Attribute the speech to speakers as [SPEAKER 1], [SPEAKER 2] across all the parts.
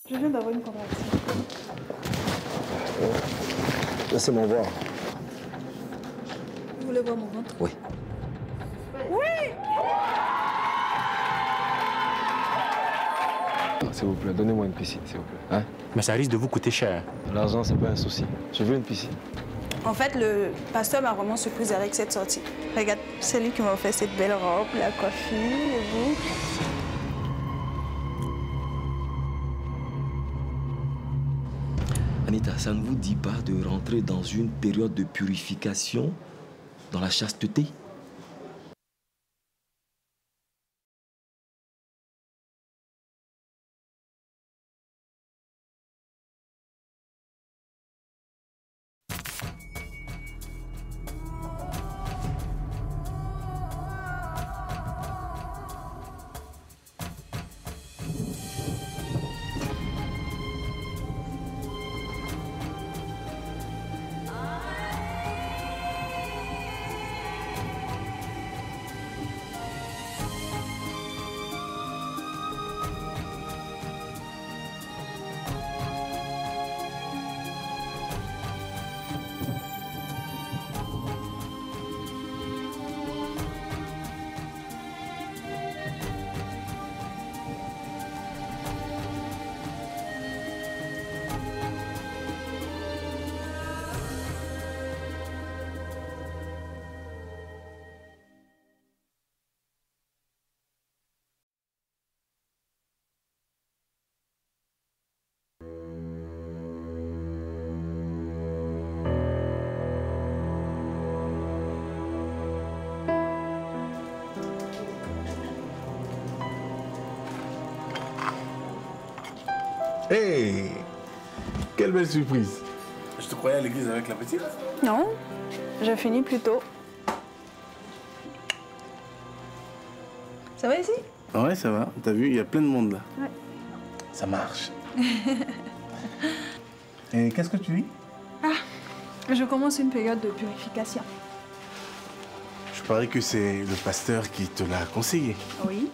[SPEAKER 1] Je viens d'avoir une contraction.
[SPEAKER 2] Laissez-moi voir.
[SPEAKER 1] Vous voulez voir mon ventre?
[SPEAKER 2] Oui.
[SPEAKER 1] Oui!
[SPEAKER 2] S'il vous plaît, donnez-moi une piscine, s'il vous plaît. Hein?
[SPEAKER 3] Mais ça risque de vous coûter cher.
[SPEAKER 2] L'argent, c'est pas un souci. Je veux une piscine.
[SPEAKER 1] En fait, le pasteur m'a vraiment surprise avec cette sortie. Regarde, c'est lui qui m'a offert cette belle robe, la coiffure, le boucle.
[SPEAKER 4] Anita, ça ne vous dit pas de rentrer dans une période de purification, dans la chasteté?
[SPEAKER 5] Hey! Quelle belle surprise! Je te croyais à l'église avec la petite?
[SPEAKER 1] Non, je finis plus tôt. Ça va ici?
[SPEAKER 5] Ouais, ça va. T'as vu, il y a plein de monde là.
[SPEAKER 1] Ouais.
[SPEAKER 5] Ça marche. Et qu'est-ce que tu dis?
[SPEAKER 1] Je commence une période de purification.
[SPEAKER 5] Je parie que c'est le pasteur qui te l'a conseillé.
[SPEAKER 1] Oui.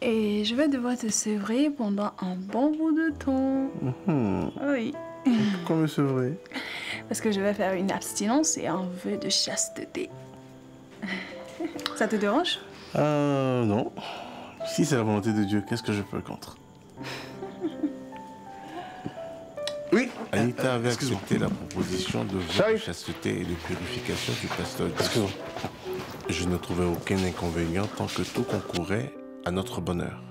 [SPEAKER 1] Et je vais devoir te sevrer pendant un bon bout de temps. Oui.
[SPEAKER 5] Pourquoi me sevrer?
[SPEAKER 1] Parce que je vais faire une abstinence et un vœu de chasteté. Ça te dérange?
[SPEAKER 5] Non. Si c'est la volonté de Dieu, qu'est-ce que je peux contre? Oui. Anita avait accepté la proposition de vœu de chasteté et de purification du pasteur. Excuse-moi. Je ne trouvais aucun inconvénient tant que tout concourait à notre bonheur.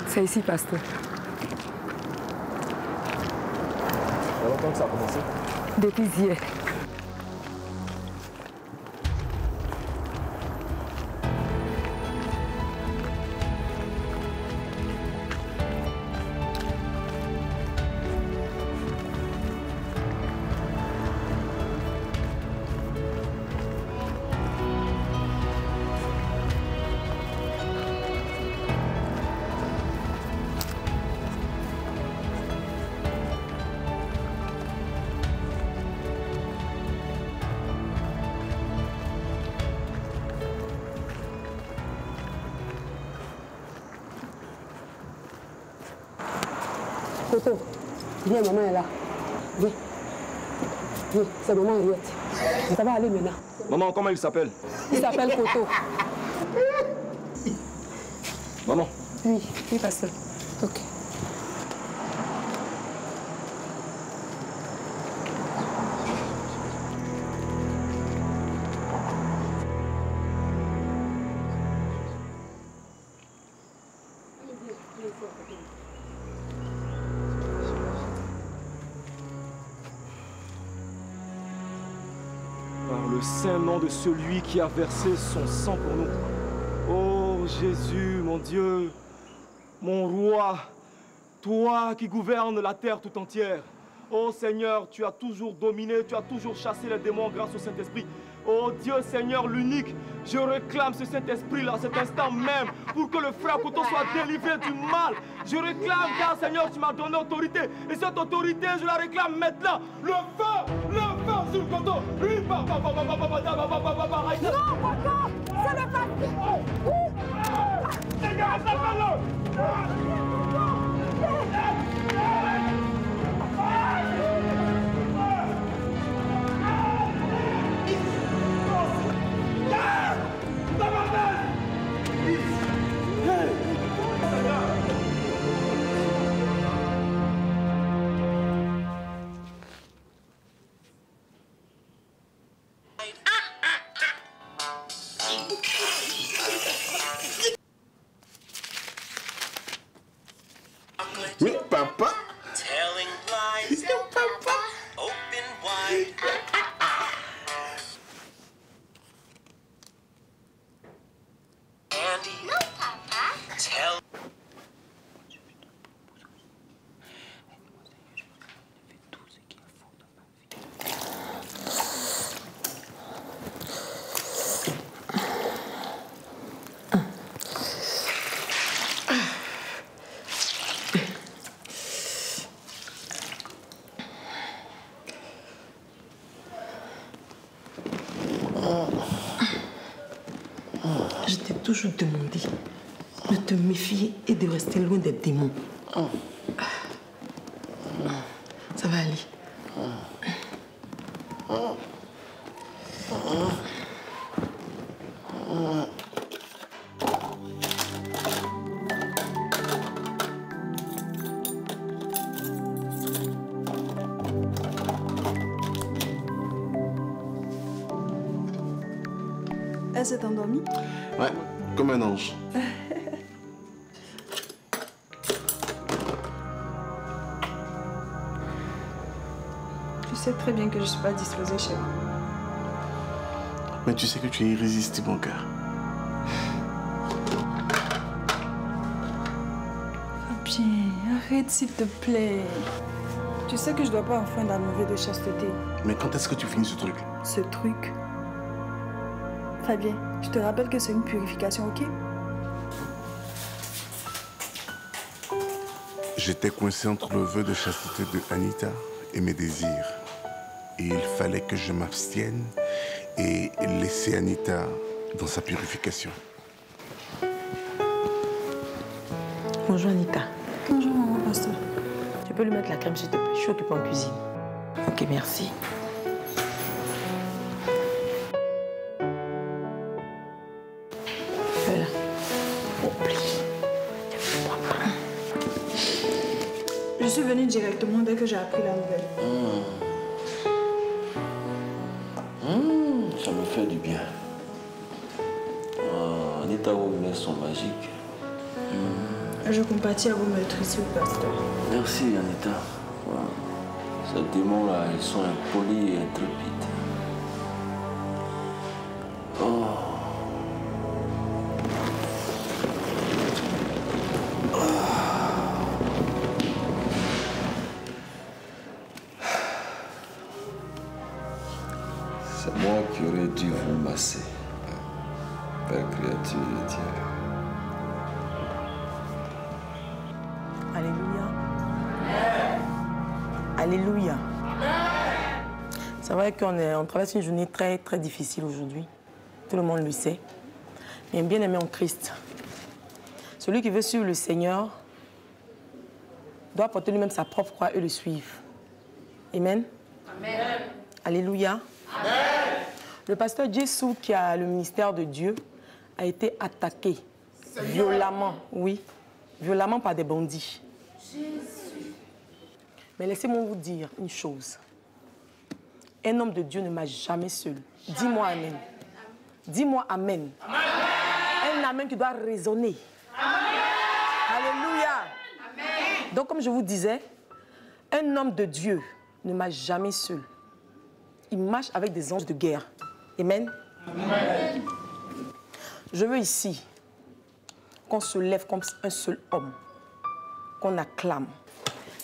[SPEAKER 6] C'est ici, pasteur.
[SPEAKER 2] Il y a longtemps que ça a commencé?
[SPEAKER 6] Depuis hier. Toto, viens, maman est là. Viens. Viens, c'est maman Henriette. Ça va aller maintenant.
[SPEAKER 2] Maman, comment il s'appelle?
[SPEAKER 6] Il s'appelle Toto.
[SPEAKER 2] Maman.
[SPEAKER 6] Oui, oui, pasteur. Ok.
[SPEAKER 7] Par le saint nom de celui qui a versé son sang pour nous. Oh Jésus, mon Dieu, mon roi, toi qui gouvernes la terre tout entière. Oh Seigneur, tu as toujours dominé, tu as toujours chassé les démons grâce au Saint-Esprit. Oh Dieu Seigneur l'unique, je réclame ce Saint-Esprit-là, cet instant même, pour que le frère Koto soit délivré du mal. Je réclame, car Seigneur, tu m'as donné autorité. Et cette autorité, je la réclame maintenant. Le feu sur Koto. Non, Koto, c'est le parti. Seigneur,
[SPEAKER 5] Oui, papa.
[SPEAKER 3] Telling lies,
[SPEAKER 5] Papa.
[SPEAKER 3] open wide. Andy, no, Papa. Tell.
[SPEAKER 6] Je t'ai toujours demandé de te méfier et de rester loin des démons. Ça va aller.
[SPEAKER 1] Elle s'est endormie?
[SPEAKER 5] Ouais, comme un ange.
[SPEAKER 1] Tu sais très bien que je ne suis pas disposée chez moi.
[SPEAKER 5] Mais tu sais que tu es irrésistible, mon cœur.
[SPEAKER 1] Fabien, arrête s'il te plaît. Tu sais que je dois pas enfreindre la levée de chasteté.
[SPEAKER 5] Mais quand est-ce que tu finis ce truc?
[SPEAKER 1] Ce truc. Fabien, je te rappelle que c'est une purification, ok?
[SPEAKER 5] J'étais coincé entre le vœu de chasteté de Anita et mes désirs. Et il fallait que je m'abstienne et laisser Anita dans sa purification.
[SPEAKER 6] Bonjour Anita.
[SPEAKER 1] Bonjour maman, pasteur.
[SPEAKER 6] Tu peux lui mettre la crème s'il te plaît. Je suis occupée en cuisine. Ok, merci. Voilà. Oublie.
[SPEAKER 1] Je suis venue directement dès que j'ai appris la nouvelle.
[SPEAKER 4] Ça me fait du bien. Anita vous met son magique.
[SPEAKER 1] Je compatis à vos meurtrissures, pasteur.
[SPEAKER 4] Merci Anita. Ces démons-là, ils sont impolis et intrépides. C'est moi qui aurais dû vous masser, belle créature de Dieu.
[SPEAKER 6] Alléluia. Alléluia. C'est vrai qu'on traverse une journée très, très difficile aujourd'hui. Tout le monde le sait. Mais bien aimé en Christ, celui qui veut suivre le Seigneur doit porter lui-même sa propre croix et le suivre. Amen. Amen. Alléluia. Amen. Le pasteur Jésus, qui a le ministère de Dieu, a été attaqué violemment, oui, violemment par des bandits. Jésus. Mais laissez-moi vous dire une chose. Un homme de Dieu ne marche jamais seul. Dis-moi amen. Dis-moi amen. Amen. Un amen qui doit résonner. Amen. Alléluia. Amen. Donc, comme je vous disais, un homme de Dieu ne marche jamais seul. Il marche avec des anges de guerre. Amen. Amen. Je veux ici qu'on se lève comme un seul homme, qu'on acclame.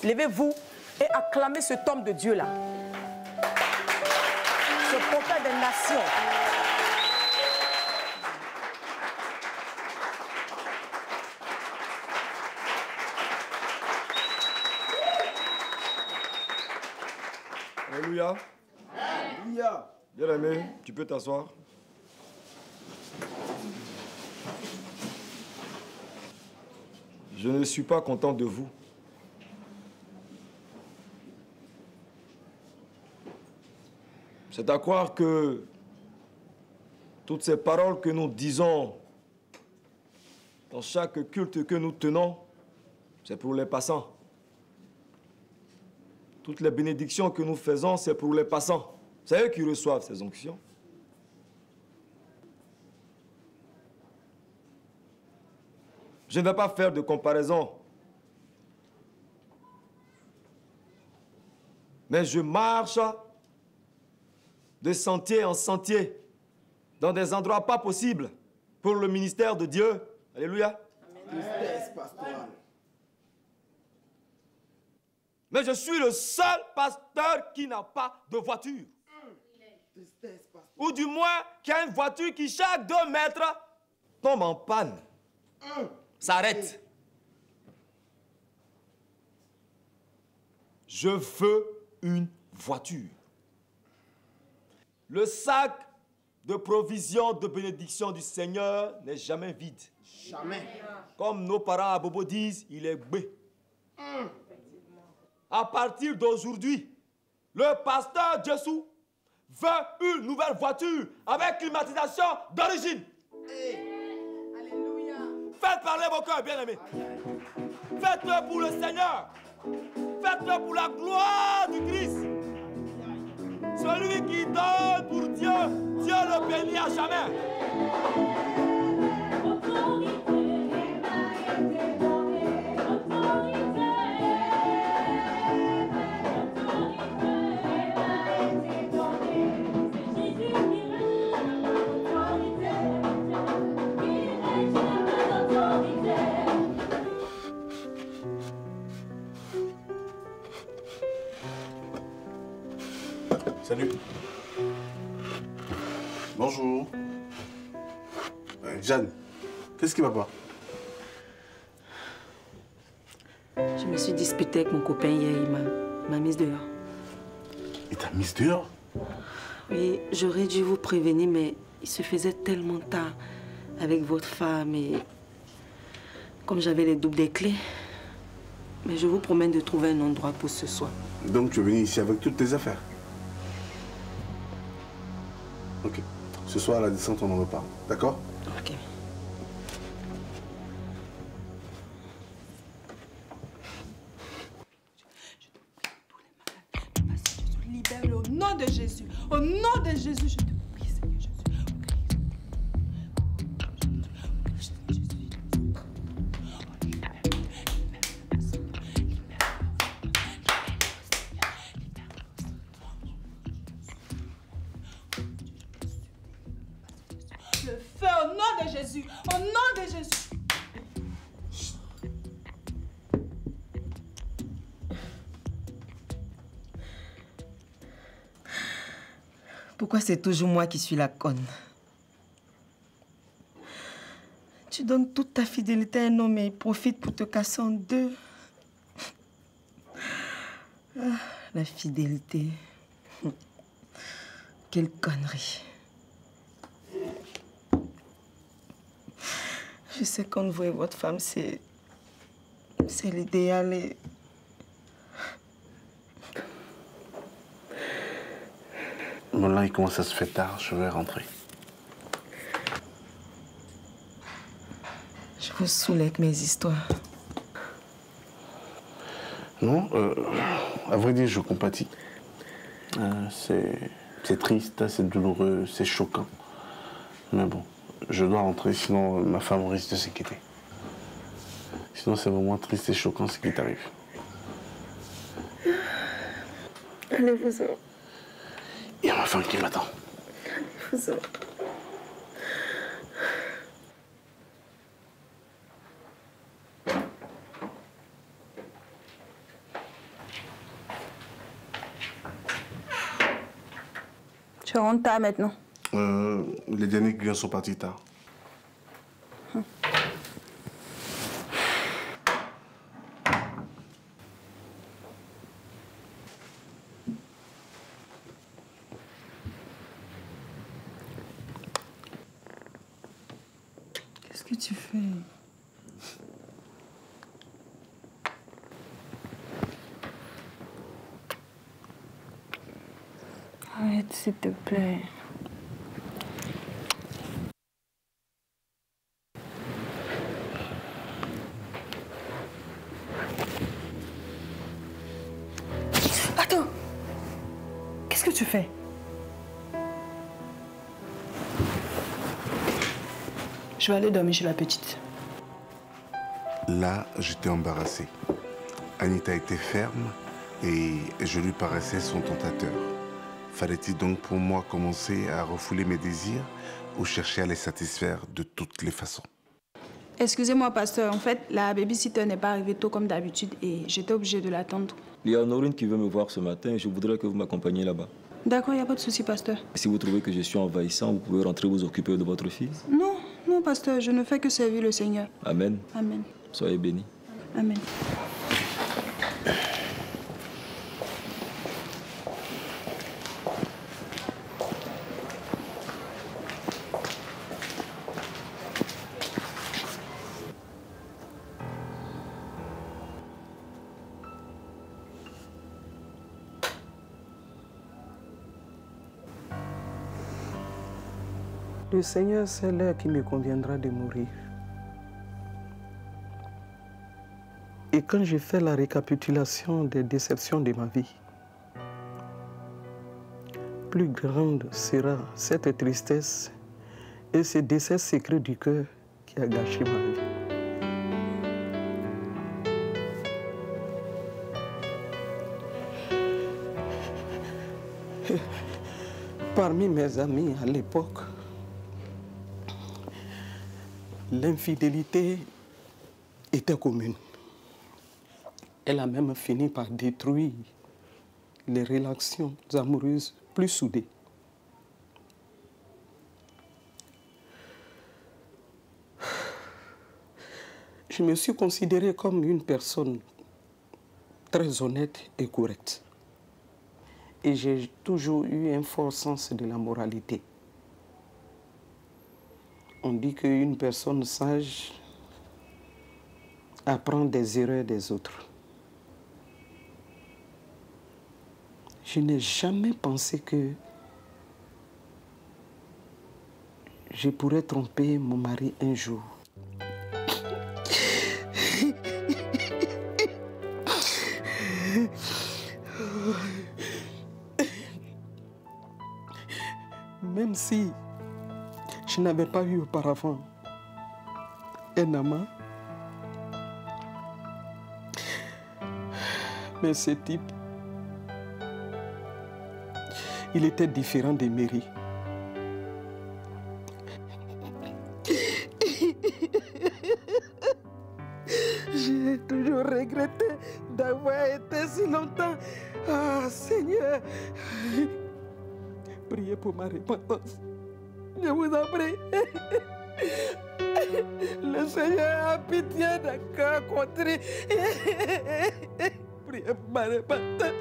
[SPEAKER 6] Levez-vous et acclamez cet homme de Dieu-là. Ce avocat des nations.
[SPEAKER 2] Alléluia. Alléluia. Bien-aimé, tu peux t'asseoir. Je ne suis pas content de vous. C'est à croire que toutes ces paroles que nous disons dans chaque culte que nous tenons, c'est pour les passants. Toutes les bénédictions que nous faisons, c'est pour les passants. C'est eux qui reçoivent ces onctions. Je ne vais pas faire de comparaison. Mais je marche de sentier en sentier, dans des endroits pas possibles pour le ministère de Dieu. Alléluia.
[SPEAKER 8] Tristesse pastorale.
[SPEAKER 2] Mais je suis le seul pasteur qui n'a pas de voiture.
[SPEAKER 8] Tristesse pastorale.
[SPEAKER 2] Ou du moins, qui a une voiture qui, chaque 2 mètres, tombe en panne. S'arrête. Je veux une voiture. Le sac de provision, de bénédiction du Seigneur n'est jamais vide.
[SPEAKER 8] Jamais.
[SPEAKER 2] Comme nos parents à Bobo disent, il est gbé. À partir d'aujourd'hui, le pasteur Jessou veut une nouvelle voiture avec climatisation d'origine.
[SPEAKER 8] Alléluia.
[SPEAKER 2] Faites parler vos cœurs, bien-aimés. Faites-le pour le Seigneur. Faites-le pour la gloire du Christ. Celui qui donne pour Dieu, Dieu le bénit à jamais.
[SPEAKER 5] Salut. Bonjour. Jeanne, qu'est-ce qui va pas?
[SPEAKER 6] Je me suis disputée avec mon copain hier, il m'a mise dehors.
[SPEAKER 5] Il t'a mise dehors?
[SPEAKER 6] Oui, j'aurais dû vous prévenir, mais il se faisait tellement tard avec votre femme et comme j'avais les doubles des clés, mais je vous promets de trouver un endroit pour ce soir.
[SPEAKER 5] Donc tu es venu ici avec toutes tes affaires? Ok. Ce soir à la descente, on en reparle. D'accord?
[SPEAKER 6] Ok.
[SPEAKER 1] Libère-le au nom de Jésus. Au nom de Jésus, je te prie, Seigneur Jésus. Le feu au nom de Jésus. Au nom de Jésus.
[SPEAKER 6] Pourquoi c'est toujours moi qui suis la conne? Tu donnes toute ta fidélité à un homme et il profite pour te casser en deux. Ah, la fidélité. Quelle connerie. Je sais quand vous et votre femme, c'est l'idéal et...
[SPEAKER 5] Bon, là, il commence à se faire tard, je vais rentrer.
[SPEAKER 6] Je vous saoule avec mes histoires.
[SPEAKER 5] Non, à vrai dire, je compatis. C'est triste, c'est douloureux, c'est choquant. Mais bon, je dois rentrer, sinon ma femme risque de s'inquiéter. Sinon, c'est vraiment triste et choquant ce qui t'arrive.
[SPEAKER 6] Allez-vous-en.
[SPEAKER 5] Il y a ma femme qui m'attend.
[SPEAKER 6] Allez-vous-en.
[SPEAKER 1] Tu rentres tard maintenant?
[SPEAKER 5] Les derniers clients sont partis tard.
[SPEAKER 1] Qu'est-ce que tu fais? Arrête, s'il te plaît. Attends! Qu'est-ce que tu fais? Je vais aller dormir chez la petite.
[SPEAKER 5] Là, j'étais embarrassé. Anita était ferme et je lui paraissais son tentateur. Fallait-il donc pour moi commencer à refouler mes désirs ou chercher à les satisfaire de toutes les façons?
[SPEAKER 1] Excusez-moi, pasteur. En fait, la babysitter n'est pas arrivée tôt comme d'habitude et j'étais obligée de l'attendre.
[SPEAKER 2] Il y a Honorine qui veut me voir ce matin et je voudrais que vous m'accompagniez là-bas.
[SPEAKER 1] D'accord, il n'y a pas de souci, pasteur.
[SPEAKER 2] Si vous trouvez que je suis envahissant, vous pouvez rentrer vous occuper de votre fille.
[SPEAKER 1] Non, non, pasteur, je ne fais que servir le Seigneur.
[SPEAKER 2] Amen.
[SPEAKER 1] Amen.
[SPEAKER 2] Soyez bénis.
[SPEAKER 1] Amen.
[SPEAKER 9] Le Seigneur sait l'heure qui me conviendra de mourir. Et quand j'ai fait la récapitulation des déceptions de ma vie, plus grande sera cette tristesse et ce décès secret du cœur qui a gâché ma vie. Parmi mes amis à l'époque, l'infidélité était commune. Elle a même fini par détruire les relations amoureuses plus soudées. Je me suis considéré comme une personne très honnête et correcte. Et j'ai toujours eu un fort sens de la moralité. On dit qu'une personne sage apprend des erreurs des autres. Je n'ai jamais pensé que je pourrais tromper mon mari un jour. Même si je n'avais pas eu auparavant un amant, mais ce type, il était différent de Mary. J'ai toujours regretté d'avoir été si longtemps. Ah, Seigneur, priez pour ma repentance. Je vous en prie. Le Seigneur a pitié d'un cœur contrit. Priez pour ma repentance.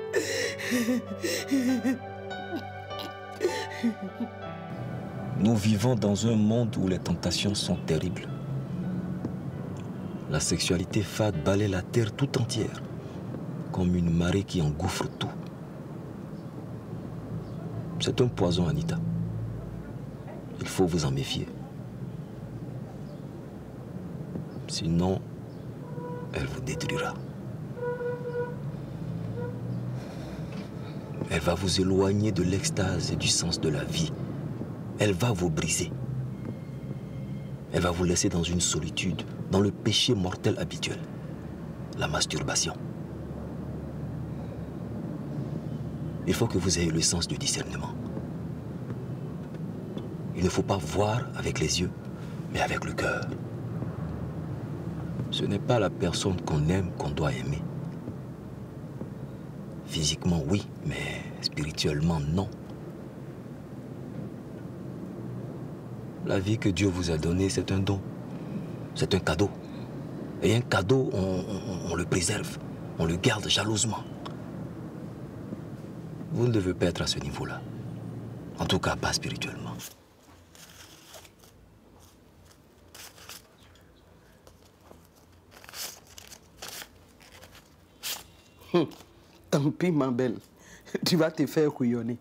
[SPEAKER 2] Nous vivons dans un monde où les tentations sont terribles. La sexualité fade balaie la terre tout entière, comme une marée qui engouffre tout. C'est un poison, Anita. Il faut vous en méfier. Sinon, elle vous détruira. Elle va vous éloigner de l'extase et du sens de la vie. Elle va vous briser. Elle va vous laisser dans une solitude, dans le péché mortel habituel, la masturbation. Il faut que vous ayez le sens du discernement. Il ne faut pas voir avec les yeux, mais avec le cœur. Ce n'est pas la personne qu'on aime qu'on doit aimer. Physiquement, oui, mais spirituellement, non.
[SPEAKER 10] La vie que Dieu vous a donnée, c'est un don. C'est un cadeau. Et un cadeau, on le préserve. On le garde jalousement. Vous ne devez pas être à ce niveau-là. En tout cas, pas spirituellement.
[SPEAKER 9] Tant pis, ma belle. Tu vas te faire couillonner.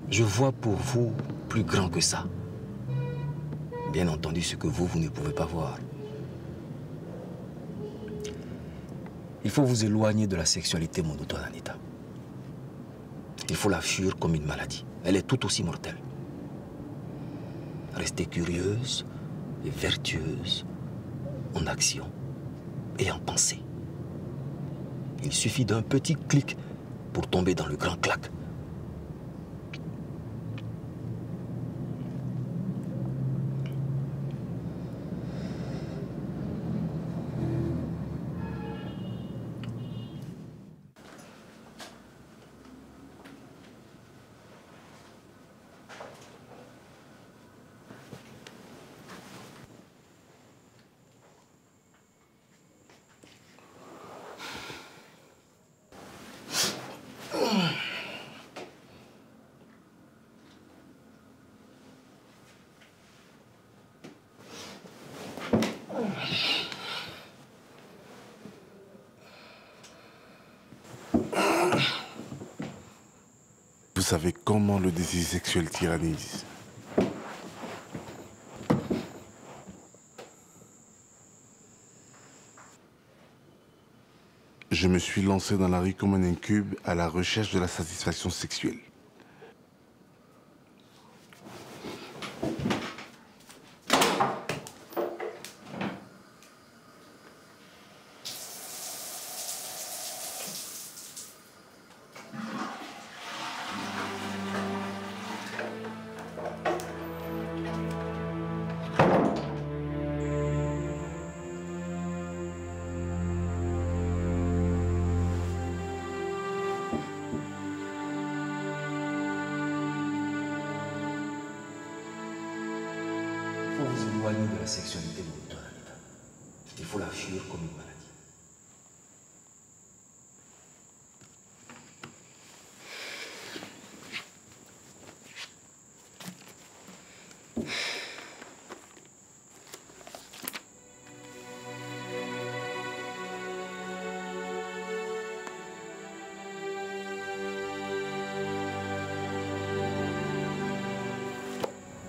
[SPEAKER 10] Je vois pour vous plus grand que ça. Bien entendu, ce que vous ne pouvez pas voir. Il faut vous éloigner de la sexualité monotone, Anita. Il faut la fuir comme une maladie. Elle est tout aussi mortelle. Restez curieuse et vertueuse en action et en pensée. Il suffit d'un petit clic pour tomber dans le grand clac.
[SPEAKER 5] Vous savez comment le désir sexuel tyrannise. Je me suis lancé dans la rue comme un incube à la recherche de la satisfaction sexuelle.
[SPEAKER 10] Il faut vous éloigner de la sexualité monotone, Anita. Il faut la fuir comme une maladie.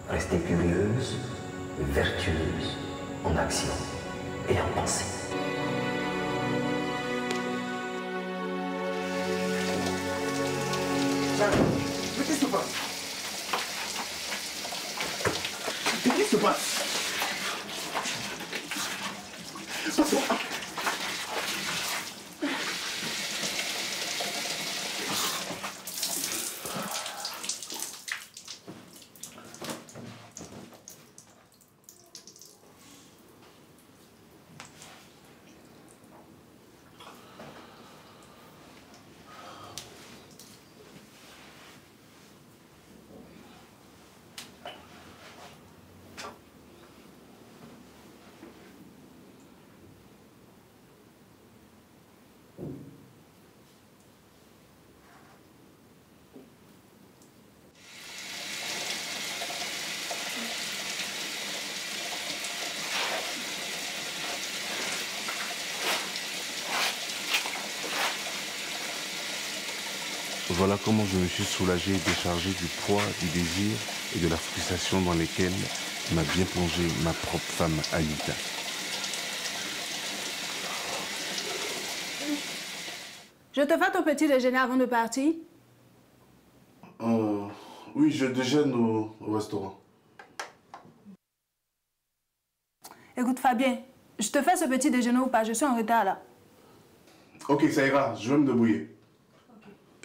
[SPEAKER 10] Restez curieuse et vertueuse en action et en pensée.
[SPEAKER 8] Mais qu'est-ce qui se passe? Qu'est-ce qui se passe?
[SPEAKER 5] Voilà comment je me suis soulagé et déchargé du poids, du désir et de la frustration dans lesquels m'a bien plongé ma propre femme Anita.
[SPEAKER 1] Je te fais ton petit déjeuner avant de partir?
[SPEAKER 5] Oui, je déjeune au restaurant.
[SPEAKER 1] Écoute Fabien, je te fais ce petit déjeuner ou pas? Je suis en retard là.
[SPEAKER 5] Ok, ça ira, je vais me débrouiller.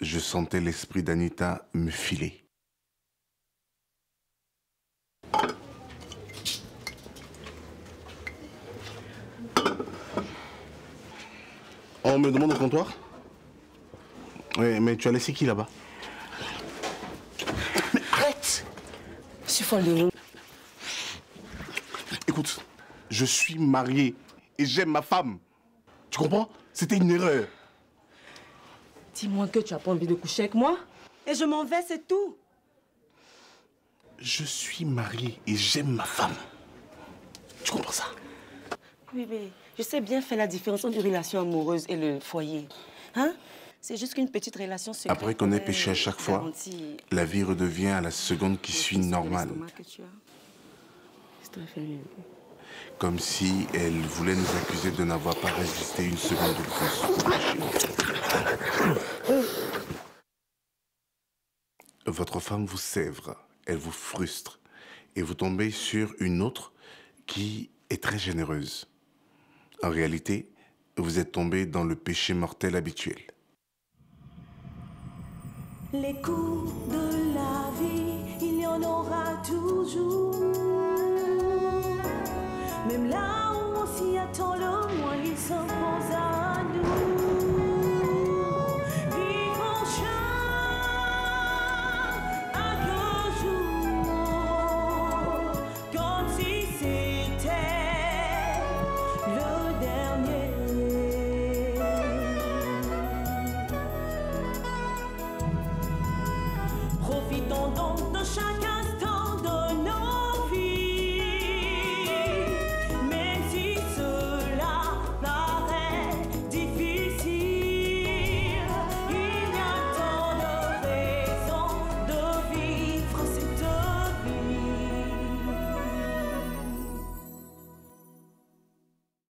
[SPEAKER 5] Je sentais l'esprit d'Anita me filer. On me demande au comptoir? Oui, mais tu as laissé qui là-bas?
[SPEAKER 6] folle de nous.
[SPEAKER 8] Écoute, je suis marié et j'aime ma femme. Tu comprends? C'était une erreur.
[SPEAKER 6] Dis-moi que tu n'as pas envie de coucher avec moi et je m'en vais, c'est tout.
[SPEAKER 8] Je suis marié et j'aime ma femme. Tu comprends ça?
[SPEAKER 6] Bébé, je sais bien faire la différence entre une relation amoureuse et le foyer. Hein? C'est juste qu'une petite relation secrète.
[SPEAKER 5] Après qu'on ait péché à chaque fois, la vie redevient à la seconde qui suit normale. Comme si elle voulait nous accuser de n'avoir pas résisté une seconde de plus au péché. Votre femme vous sèvre, elle vous frustre, et vous tombez sur une autre qui est très généreuse. En réalité, vous êtes tombé dans le péché mortel habituel.
[SPEAKER 11] Les coups de la vie, il y en aura toujours. Même là où on s'y attend le moins, il s'impose à nous. Vivons chaque jour comme si c'était le dernier. Profitons donc de chacun.